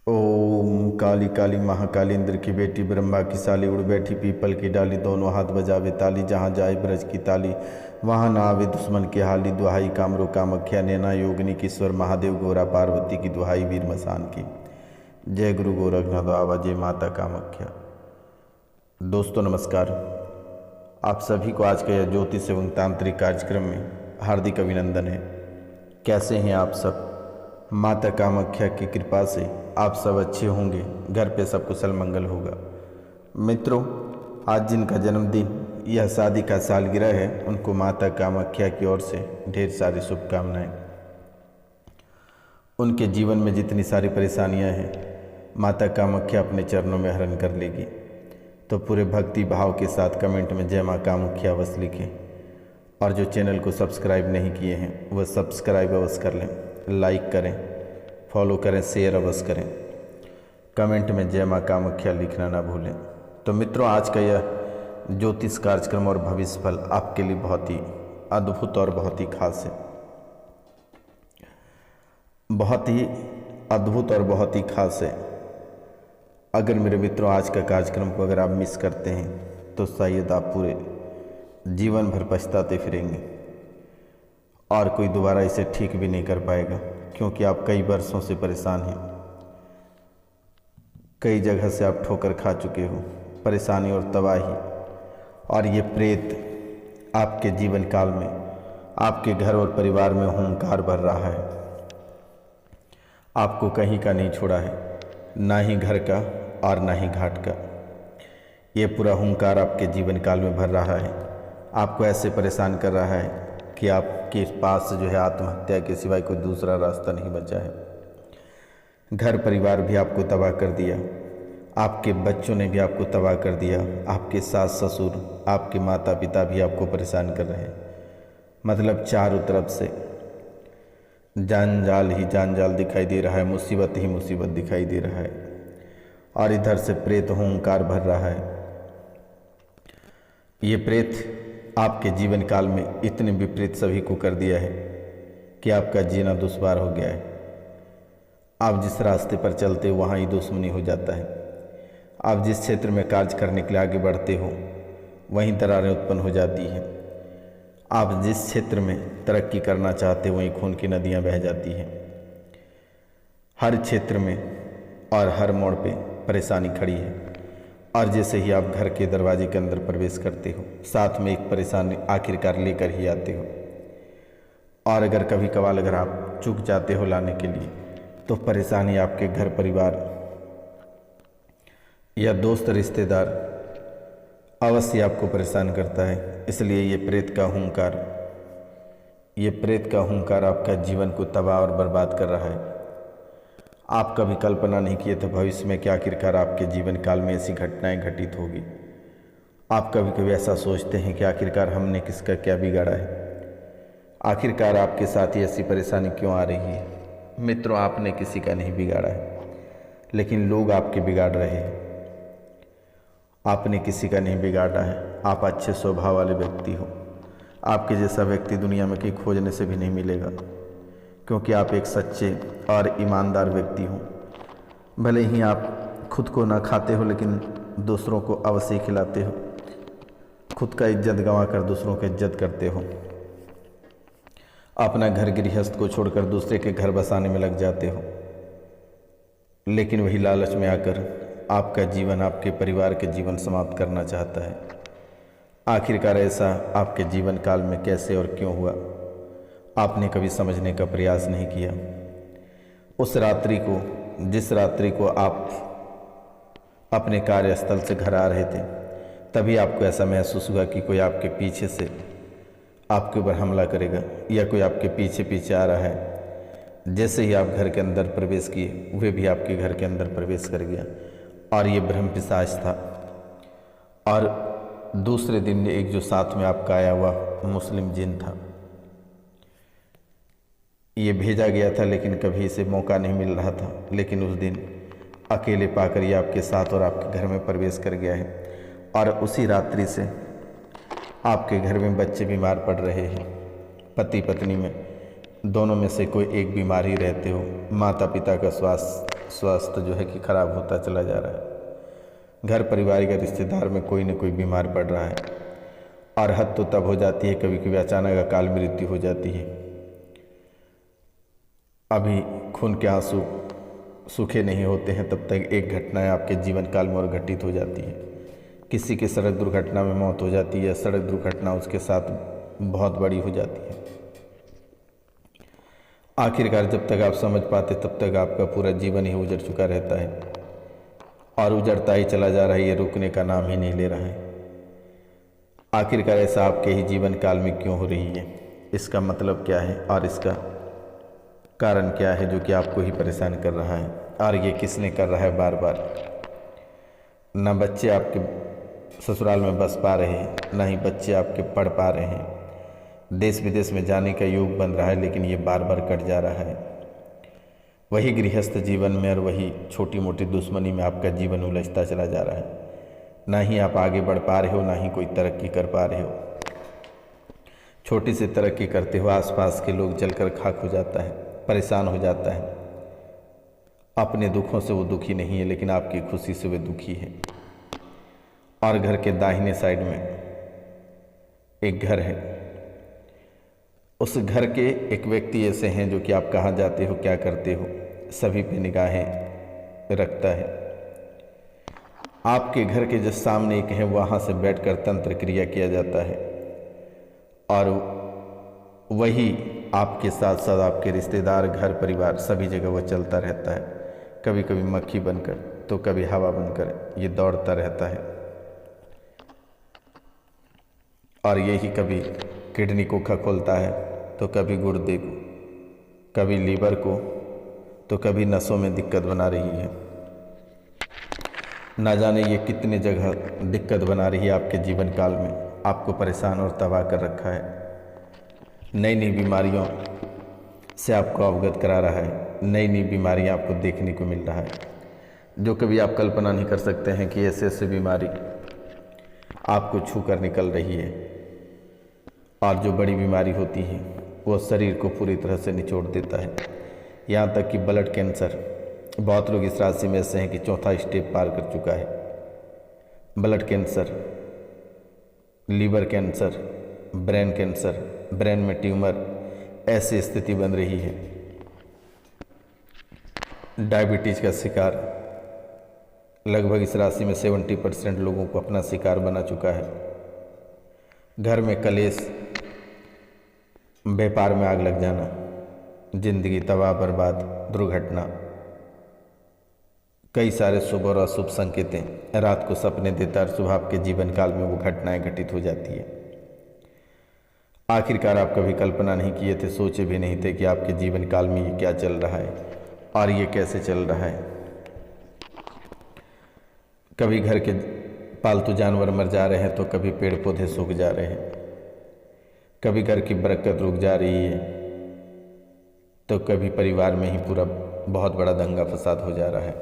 ओम काली काली महाकाली इंद्र की बेटी ब्रह्मा की साली उड़ बैठी पीपल की डाली दोनों हाथ बजावे ताली जहाँ जाए ब्रज की ताली वहाँ ना आवे दुश्मन की हाली दुहाई कामरो कामख्या नैना योगिनी किश्वर महादेव गोरा पार्वती की दुहाई वीर मसान की। जय गुरु गोरखनाथ बाबा जय माता कामख्या। दोस्तों नमस्कार, आप सभी को आज का यह ज्योतिष एवं तांत्रिक कार्यक्रम में हार्दिक अभिनंदन है। कैसे हैं आप सब? माता कामाख्या की कृपा से आप सब अच्छे होंगे, घर पे सब कुशल मंगल होगा। मित्रों, आज जिनका जन्मदिन यह शादी का सालगिरह है उनको माता कामाख्या की ओर से ढेर सारी शुभकामनाएं। उनके जीवन में जितनी सारी परेशानियां हैं माता कामाख्या अपने चरणों में हरण कर लेगी। तो पूरे भक्ति भाव के साथ कमेंट में जय माँ कामाख्या अवश्य लिखें, और जो चैनल को सब्सक्राइब नहीं किए हैं वह सब्सक्राइब अवश्य कर लें, लाइक करें, फॉलो करें, शेयर अवश्य करें, कमेंट में जय माँ कामाख्या लिखना ना भूलें। तो मित्रों, आज का यह ज्योतिष कार्यक्रम और भविष्य फल आपके लिए बहुत ही अद्भुत और बहुत ही खास है। बहुत ही अद्भुत और बहुत ही खास है। अगर मेरे मित्रों आज का कार्यक्रम को अगर आप मिस करते हैं तो शायद आप पूरे जीवन भर पछताते फिरेंगे और कोई दोबारा इसे ठीक भी नहीं कर पाएगा, क्योंकि आप कई वर्षों से परेशान हैं। कई जगह से आप ठोकर खा चुके हो, परेशानी और तबाही, और ये प्रेत आपके जीवन काल में आपके घर और परिवार में हुंकार भर रहा है। आपको कहीं का नहीं छोड़ा है, ना ही घर का और ना ही घाट का। ये पूरा हुंकार आपके जीवन काल में भर रहा है, आपको ऐसे परेशान कर रहा है कि आपके पास जो है आत्महत्या के सिवाय कोई दूसरा रास्ता नहीं बचा है। घर परिवार भी आपको तबाह कर दिया, आपके बच्चों ने भी आपको तबाह कर दिया, आपके सास ससुर, आपके माता पिता भी आपको परेशान कर रहे हैं। मतलब चारों तरफ से जंजाल ही जंजाल दिखाई दे रहा है, मुसीबत ही मुसीबत दिखाई दे रहा है, और इधर से प्रेत हुंकार भर रहा है। ये प्रेत आपके जीवन काल में इतने विपरीत सभी को कर दिया है कि आपका जीना दुश्वार हो गया है। आप जिस रास्ते पर चलते हो वहाँ ही दुश्मनी हो जाता है। आप जिस क्षेत्र में कार्य करने के लिए आगे बढ़ते हो वहीं दरारें उत्पन्न हो जाती हैं। आप जिस क्षेत्र में तरक्की करना चाहते हो वहीं खून की नदियाँ बह जाती हैं। हर क्षेत्र में और हर मोड़ पे परेशानी खड़ी है, और जैसे ही आप घर के दरवाजे के अंदर प्रवेश करते हो साथ में एक परेशानी आखिरकार लेकर ही आते हो। और अगर कभी कभार अगर आप चूक जाते हो लाने के लिए तो परेशानी आपके घर परिवार या दोस्त रिश्तेदार अवश्य आपको परेशान करता है। इसलिए ये प्रेत का हुंकार आपका जीवन को तबाह और बर्बाद कर रहा है। आप कभी कल्पना नहीं किए थे भविष्य में कि आखिरकार आपके जीवन काल में ऐसी घटनाएं घटित होगी। आप कभी कभी ऐसा सोचते हैं कि आखिरकार हमने किसका क्या बिगाड़ा है, आखिरकार आपके साथ ही ऐसी परेशानी क्यों आ रही है। मित्रों, आपने किसी का नहीं बिगाड़ा है, लेकिन लोग आपके बिगाड़ रहे हैं। आपने किसी का नहीं बिगाड़ा है। आप अच्छे स्वभाव वाले व्यक्ति हो। आपके जैसा व्यक्ति दुनिया में कहीं खोजने से भी नहीं मिलेगा, क्योंकि आप एक सच्चे और ईमानदार व्यक्ति हो। भले ही आप खुद को ना खाते हो लेकिन दूसरों को अवश्य खिलाते हो। खुद का इज्जत गंवा कर दूसरों की इज्जत करते हो। अपना घर गृहस्थ को छोड़कर दूसरे के घर बसाने में लग जाते हो, लेकिन वही लालच में आकर आपका जीवन, आपके परिवार के जीवन समाप्त करना चाहता है। आखिरकार ऐसा आपके जीवन काल में कैसे और क्यों हुआ, आपने कभी समझने का प्रयास नहीं किया। उस रात्रि को, जिस रात्रि को आप अपने कार्यस्थल से घर आ रहे थे, तभी आपको ऐसा महसूस हुआ कि कोई आपके पीछे से आपके ऊपर हमला करेगा या कोई आपके पीछे पीछे आ रहा है। जैसे ही आप घर के अंदर प्रवेश किए वह भी आपके घर के अंदर प्रवेश कर गया, और ये ब्रह्म पिशाच था। और दूसरे दिन एक जो साथ में आपका आया हुआ मुस्लिम जिन था, ये भेजा गया था लेकिन कभी इसे मौका नहीं मिल रहा था, लेकिन उस दिन अकेले पाकर ये आपके साथ और आपके घर में प्रवेश कर गया है। और उसी रात्रि से आपके घर में बच्चे बीमार पड़ रहे हैं। पति पत्नी में दोनों में से कोई एक बीमार ही रहते हो। माता पिता का स्वास्थ्य स्वास्थ्य जो है कि खराब होता चला जा रहा है। घर परिवार का रिश्तेदार में कोई न कोई बीमार पड़ रहा है और हद तो तब हो जाती है कभी कभी अचानक अकाल मृत्यु हो जाती है। अभी खून के आंसू सूखे नहीं होते हैं तब तक एक घटना आपके जीवन काल में और घटित हो जाती है। किसी की सड़क दुर्घटना में मौत हो जाती है, सड़क दुर्घटना उसके साथ बहुत बड़ी हो जाती है। आखिरकार जब तक आप समझ पाते तब तक आपका पूरा जीवन ही उजड़ चुका रहता है और उजड़ता ही चला जा रहा है, ये रुकने का नाम ही नहीं ले रहा है। आखिरकार ऐसा आपके ही जीवन काल में क्यों हो रही है, इसका मतलब क्या है और इसका कारण क्या है जो कि आपको ही परेशान कर रहा है। और ये किसने कर रहा है बार बार। ना बच्चे आपके ससुराल में बस पा रहे हैं, ना ही बच्चे आपके पढ़ पा रहे हैं। देश विदेश में जाने का योग बन रहा है लेकिन ये बार बार कट जा रहा है। वही गृहस्थ जीवन में और वही छोटी मोटी दुश्मनी में आपका जीवन उलझता चला जा रहा है। ना ही आप आगे बढ़ पा रहे हो, ना ही कोई तरक्की कर पा रहे हो। छोटी सी तरक्की करते हो, आसपास के लोग जलकर खाक हो जाता है, परेशान हो जाता है। अपने दुखों से वो दुखी नहीं है लेकिन आपकी खुशी से वे दुखी है। और घर के दाहिने साइड में एक घर है, उस घर के एक व्यक्ति ऐसे हैं जो कि आप कहाँ जाते हो, क्या करते हो, सभी पे निगाहें रखता है। आपके घर के जस्ट सामने एक है, वहाँ से बैठकर तंत्र क्रिया किया जाता है और वही आपके साथ साथ आपके रिश्तेदार, घर परिवार सभी जगह वह चलता रहता है। कभी कभी मक्खी बनकर तो कभी हवा बनकर ये दौड़ता रहता है और यही कभी किडनी को खखोलता है तो कभी गुर्दे को, कभी लीवर को, तो कभी नसों में दिक्कत बना रही है। ना जाने ये कितने जगह दिक्कत बना रही है आपके जीवन काल में, आपको परेशान और तबाह कर रखा है। नई नई बीमारियों से आपको अवगत करा रहा है, नई नई बीमारियां आपको देखने को मिल रहा है जो कभी आप कल्पना नहीं कर सकते हैं कि ऐसे ऐसे बीमारी आपको छू कर निकल रही है। और जो बड़ी बीमारी होती है वो शरीर को पूरी तरह से निचोड़ देता है। यहाँ तक कि ब्लड कैंसर, बहुत लोग इस राशि में ऐसे हैं कि चौथा स्टेप पार कर चुका है। Blood cancer, liver cancer, brain cancer, brain में ट्यूमर, ऐसी स्थिति बन रही है। डायबिटीज का शिकार लगभग इस राशि में 70% लोगों को अपना शिकार बना चुका है। घर में कलेश, व्यापार में आग लग जाना, जिंदगी तबाह बर्बाद, दुर्घटना, कई सारे शुभ और अशुभ संकेतें रात को सपने देता और सुबह आपके जीवन काल में वो घटनाएं घटित हो जाती है। आखिरकार आप कभी कल्पना नहीं किए थे, सोचे भी नहीं थे कि आपके जीवन काल में ये क्या चल रहा है और ये कैसे चल रहा है। कभी घर के पालतू जानवर मर जा रहे हैं तो कभी पेड़ पौधे सूख जा रहे हैं, कभी घर की बरकत रुक जा रही है तो कभी परिवार में ही पूरा बहुत बड़ा दंगा फसाद हो जा रहा है।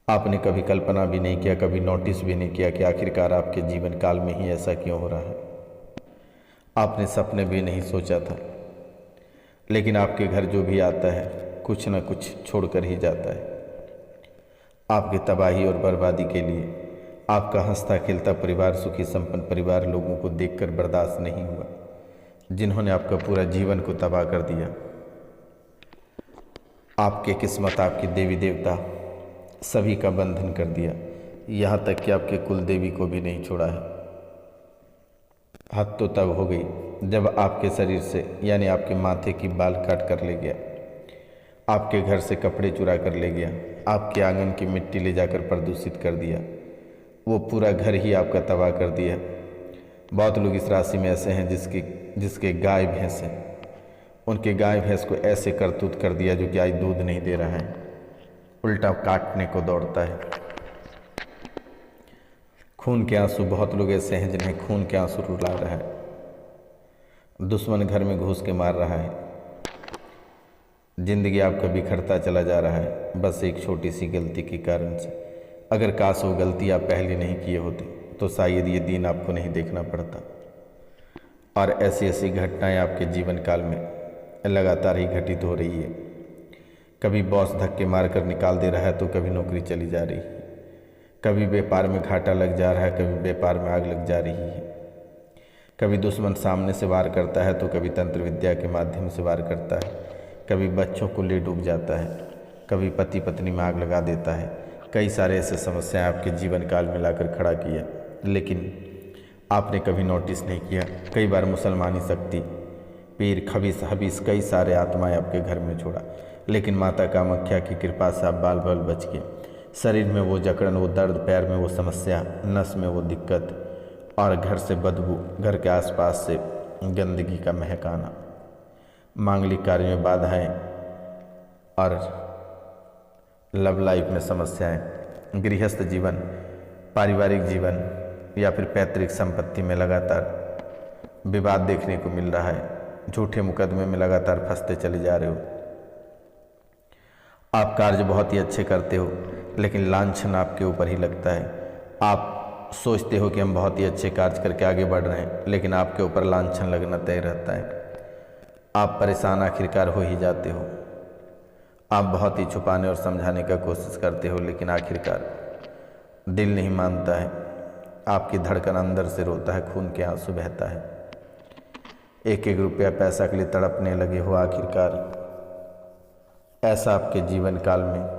आपने कभी कल्पना भी नहीं किया, कभी नोटिस भी नहीं किया कि आखिरकार आपके जीवन काल में ही ऐसा क्यों हो रहा है। आपने सपने भी नहीं सोचा था, लेकिन आपके घर जो भी आता है कुछ न कुछ छोड़कर ही जाता है। आपकी तबाही और बर्बादी के लिए आपका हंसता खेलता परिवार, सुखी संपन्न परिवार लोगों को देखकर बर्दाश्त नहीं हुआ, जिन्होंने आपका पूरा जीवन को तबाह कर दिया। आपके किस्मत, आपके देवी देवता सभी का बंधन कर दिया, यहाँ तक कि आपके कुल देवी को भी नहीं छोड़ा है। हद तो तब हो गई जब आपके शरीर से यानी आपके माथे की बाल काट कर ले गया, आपके घर से कपड़े चुरा कर ले गया, आपके आंगन की मिट्टी ले जाकर प्रदूषित कर दिया, वो पूरा घर ही आपका तबाह कर दिया। बहुत लोग इस राशि में ऐसे हैं जिसके गाय भैंस हैं, उनके गाय भैंस को ऐसे करतूत कर दिया जो कि आज दूध नहीं दे रहा है, उल्टा काटने को दौड़ता है। खून के आंसू, बहुत लोग ऐसे हैं जिन्हें खून के आंसू रुला रहा है। दुश्मन घर में घुस के मार रहा है। जिंदगी आपका बिखरता चला जा रहा है बस एक छोटी सी गलती के कारण से। अगर काश वो गलती आप पहले नहीं किए होते तो शायद ये दिन आपको नहीं देखना पड़ता। और ऐसी ऐसी घटनाएं आपके जीवन काल में लगातार ही घटित हो रही है। कभी बॉस धक्के मार कर निकाल दे रहा है तो कभी नौकरी चली जा रही है, कभी व्यापार में घाटा लग जा रहा है, कभी व्यापार में आग लग जा रही है, कभी दुश्मन सामने से वार करता है तो कभी तंत्र विद्या के माध्यम से वार करता है, कभी बच्चों को ले डूब जाता है, कभी पति पत्नी में आग लगा देता है। कई सारे ऐसे समस्याएं आपके जीवन काल में लाकर खड़ा किया, लेकिन आपने कभी नोटिस नहीं किया। कई बार मुसलमानी शक्ति, पीर, खबीस, हबीस, कई सारे आत्माएं आपके घर में छोड़ा, लेकिन माता कामाख्या की कृपा से आप बाल बाल बच गए। शरीर में वो जकड़न, वो दर्द, पैर में वो समस्या, नस में वो दिक्कत और घर से बदबू, घर के आसपास से गंदगी का महकाना, मांगलिक कार्य में बाधाएं और लव लाइफ में समस्याएं, गृहस्थ जीवन, पारिवारिक जीवन या फिर पैतृक संपत्ति में लगातार विवाद देखने को मिल रहा है। झूठे मुकदमे में लगातार फंसते चले जा रहे हो। आप कार्य बहुत ही अच्छे करते हो, लेकिन लांछन आपके ऊपर ही लगता है। आप सोचते हो कि हम बहुत ही अच्छे कार्य करके आगे बढ़ रहे हैं, लेकिन आपके ऊपर लांछन लगना तय रहता है। आप परेशान आखिरकार हो ही जाते हो। आप बहुत ही छुपाने और समझाने का कोशिश करते हो, लेकिन आखिरकार दिल नहीं मानता है। आपकी धड़कन अंदर से रोता है, खून के आंसू बहता है। एक एक रुपया पैसा के लिए तड़पने लगे हो। आखिरकार ऐसा आपके जीवन काल में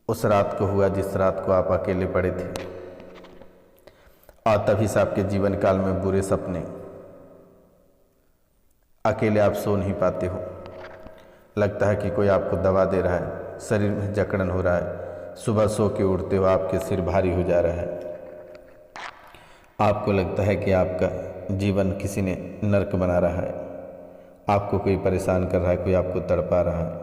उस रात को हुआ जिस रात को आप अकेले पड़े थे, और तभी से आपके जीवन काल में बुरे सपने, अकेले आप सो नहीं पाते हो। लगता है कि कोई आपको दवा दे रहा है, शरीर में जकड़न हो रहा है। सुबह सो के उठते हो, आपके सिर भारी हो जा रहा है। आपको लगता है कि आपका जीवन किसी ने नर्क बना रहा है। आपको कोई परेशान कर रहा है, कोई आपको तड़पा रहा है।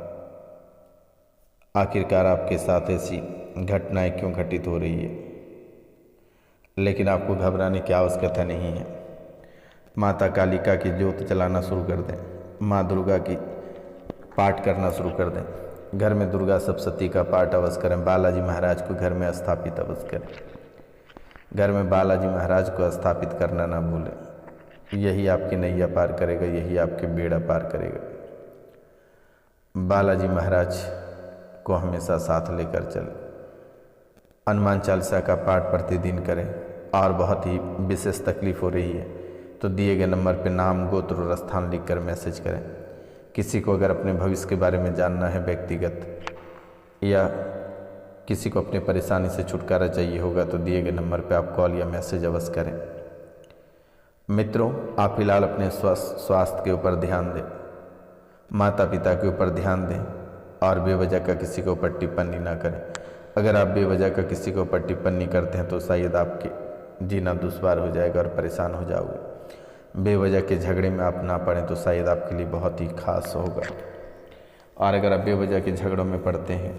आखिरकार आपके साथ ऐसी घटनाएं क्यों घटित हो रही है? लेकिन आपको घबराने की आवश्यकता नहीं है। माता कालिका की ज्योत जलाना शुरू कर दें, माँ दुर्गा की पाठ करना शुरू कर दें। घर में दुर्गा सप्तशती का पाठ अवश्य करें। बालाजी महाराज को घर में स्थापित अवश्य करें। घर में बालाजी महाराज को स्थापित करना ना भूलें। यही आपकी नैया पार करेगा, यही आपके बेड़ा पार करेगा। बालाजी महाराज को हमेशा साथ लेकर चलें। हनुमान चालीसा का पाठ प्रतिदिन करें। और बहुत ही विशेष तकलीफ हो रही है तो दिए गए नंबर पर नाम, गोत्र और स्थान लिखकर मैसेज करें। किसी को अगर अपने भविष्य के बारे में जानना है व्यक्तिगत, या किसी को अपनी परेशानी से छुटकारा चाहिए होगा, तो दिए गए नंबर पर आप कॉल या मैसेज अवश्य करें। मित्रों, आप फिलहाल अपने स्वास्थ्य के ऊपर ध्यान दें, माता पिता के ऊपर ध्यान दें और बेवजह का किसी के ऊपर टिप्पणी ना करें। अगर आप बेवजह का किसी के ऊपर टिप्पणी करते हैं तो शायद आपके जीना दुश्वार हो जाएगा और परेशान हो जाओगे। बेवजह के झगड़े में आप ना पड़ें तो शायद आपके लिए बहुत ही खास होगा। और अगर आप बेवजह के झगड़ों में पड़ते हैं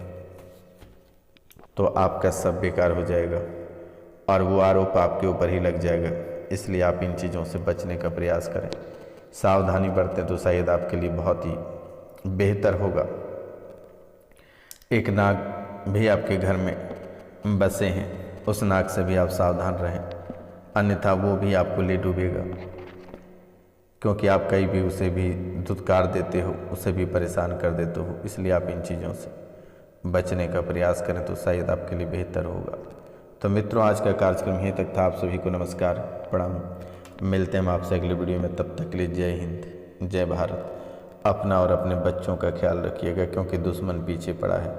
तो आपका सब बेकार हो जाएगा और वो आरोप आपके ऊपर ही लग जाएगा। इसलिए आप इन चीज़ों से बचने का प्रयास करें, सावधानी बरतें तो शायद आपके लिए बहुत ही बेहतर होगा। एक नाग भी आपके घर में बसे हैं, उस नाग से भी आप सावधान रहें, अन्यथा वो भी आपको ले डूबेगा। क्योंकि आप कहीं भी उसे भी धुतकार देते हो, उसे भी परेशान कर देते हो। इसलिए आप इन चीज़ों से बचने का प्रयास करें तो शायद आपके लिए बेहतर होगा। तो मित्रों, आज का कार्यक्रम यहीं तक था। आप सभी को नमस्कार, प्रणाम। मिलते हैं हम आपसे अगले वीडियो में। तब तक के लिए जय हिंद, जय भारत। अपना और अपने बच्चों का ख्याल रखिएगा, क्योंकि दुश्मन पीछे पड़ा है।